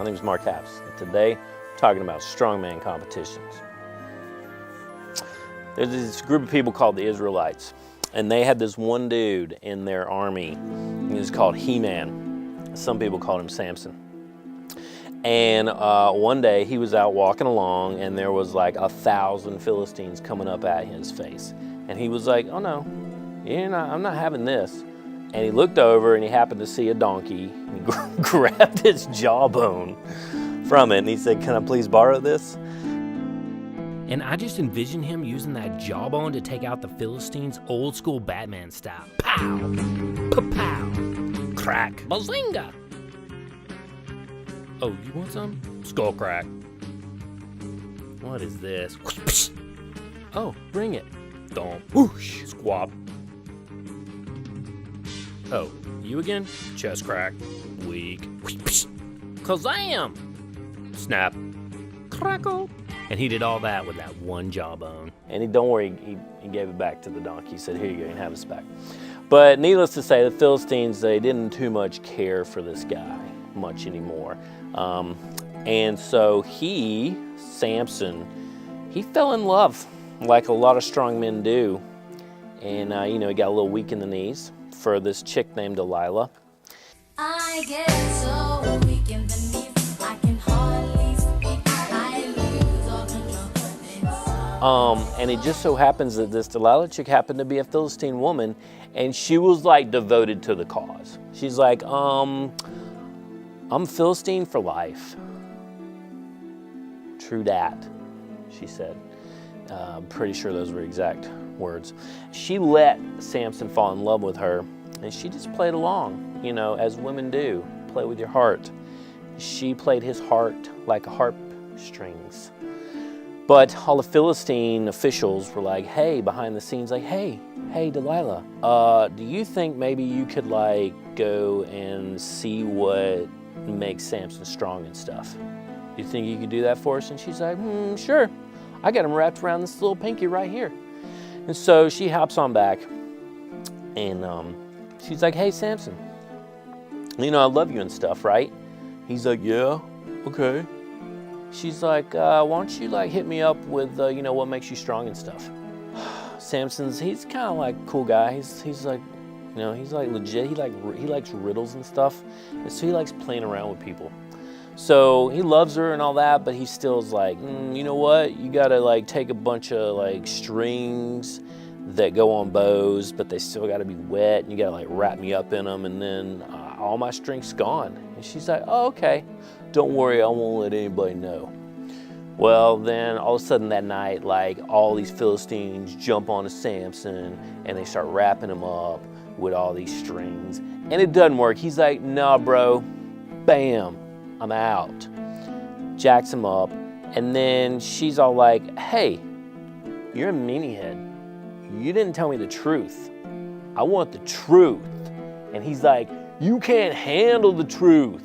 My name is Mark Haps. Today, we're talking about strongman competitions. There's this group of people called the Israelites, and they had this one dude in their army. He was called He-Man. Some people called him Samson. And one day he was out walking along, and there was like 1,000 Philistines coming up at his face. And he was like, oh no, I'm not having this. And he looked over and he happened to see a donkey. He grabbed its jawbone from it and he said, can I please borrow this? And I just envision him using that jawbone to take out the Philistines old school Batman style. Pow! Pa-pow! Crack! Bazinga! Oh, you want some? Skull crack. What is this? Oh, bring it. Don't. Whoosh! Squab. Oh, you again? Chest crack. Weak. Kazam! Snap. Crackle. And he did all that with that one jawbone. And don't worry, he gave it back to the donkey. He said, here you go, you can have this back. But needless to say, the Philistines, they didn't too much care for this guy much anymore. And so Samson, he fell in love like a lot of strong men do. And, he got a little weak in the knees for this chick named Delilah. I get so weak in the knees, I can hardly speak, I lose all confidence. And it just so happens that this Delilah chick happened to be a Philistine woman, and she was like devoted to the cause. She's like, I'm Philistine for life. True dat, she said. I'm pretty sure those were exact words. She let Samson fall in love with her, and she just played along, as women do, play with your heart. She played his heart like harp strings. But all the Philistine officials were like, hey, behind the scenes, like, hey, Delilah, do you think maybe you could go and see what makes Samson strong and stuff? Do you think you could do that for us? And she's like, sure. I got him wrapped around this little pinky right here. And so she hops on back, and she's like, hey, Samson, I love you and stuff, right? He's like, yeah, okay. She's like, why don't you hit me up with, what makes you strong and stuff? He's kind of like a cool guy. He's like, he's like legit. He likes riddles and stuff. And so he likes playing around with people. So he loves her and all that, but he still's like, you know what? You gotta take a bunch of strings that go on bows, but they still gotta be wet, and you gotta wrap me up in them, and then all my strength's gone. And she's like, oh, okay. Don't worry, I won't let anybody know. Well, then all of a sudden that night, all these Philistines jump onto Samson and they start wrapping him up with all these strings. And it doesn't work. He's like, nah, bro, bam, I'm out. Jacks him up. And then she's all like, hey, you're a meaniehead. You didn't tell me the truth. I want the truth. And he's like, you can't handle the truth.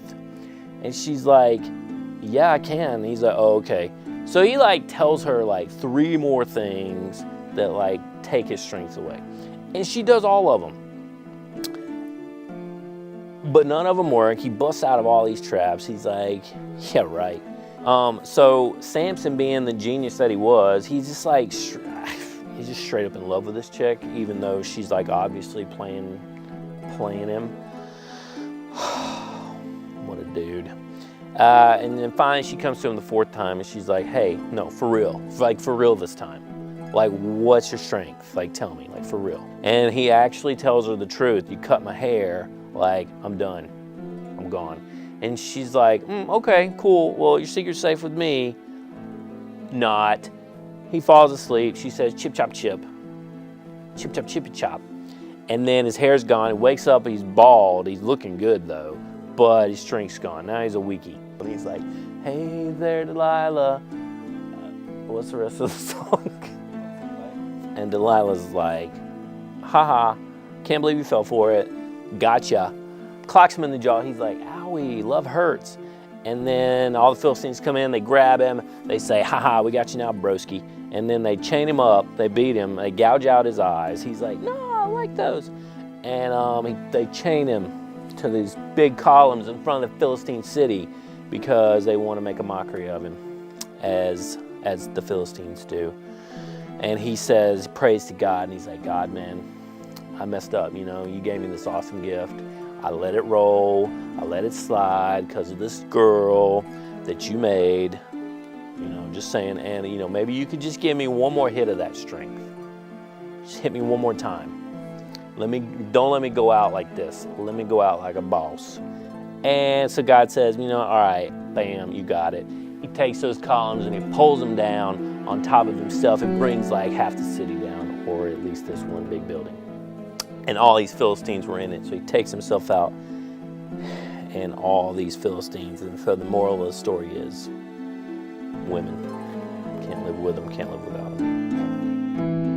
And she's like, yeah, I can. And he's like, oh, okay. So he tells her 3 more things that take his strength away. And she does all of them. But none of them work. He busts out of all these traps. He's like, yeah, right. So Samson, being the genius that he was, he's just he's just straight up in love with this chick, even though she's obviously playing him. What a dude. And then finally she comes to him the 4th time and she's like, hey, no, for real. For real this time. What's your strength? Tell me, for real. And he actually tells her the truth. You cut my hair, I'm done. I'm gone. And she's like, okay, cool. Well, your secret's safe with me. Not. He falls asleep. She says, chip, chop, chip. Chip, chop, chippy, chop. And then his hair's gone. He wakes up, he's bald. He's looking good, though. But his strength's gone. Now he's a weakie. But he's like, hey there, Delilah. What's the rest of the song? And Delilah's like, haha, can't believe you fell for it. Gotcha. Clocks him in the jaw. He's like, owie, love hurts. And then all the Philistines come in, they grab him. They say, haha, we got you now, broski. And then they chain him up. They beat him. They gouge out his eyes. He's like, no, I like those. And they chain him to these big columns in front of the Philistine city. because they want to make a mockery of him, as the Philistines do. And he says, prays to God, and he's like, God, man, I messed up. You know, you gave me this awesome gift. I let it roll. I let it slide because of this girl that you made. You know, just saying, and you know, maybe you could just give me one more hit of that strength. Just hit me one more time. Don't let me go out like this. Let me go out like a boss. And so God says, you know, all right, bam, you got it. He takes those columns and he pulls them down on top of himself and brings like half the city down, or at least this one big building. And all these Philistines were in it. So he takes himself out and all these Philistines. And so the moral of the story is women. Can't live with them, can't live without them.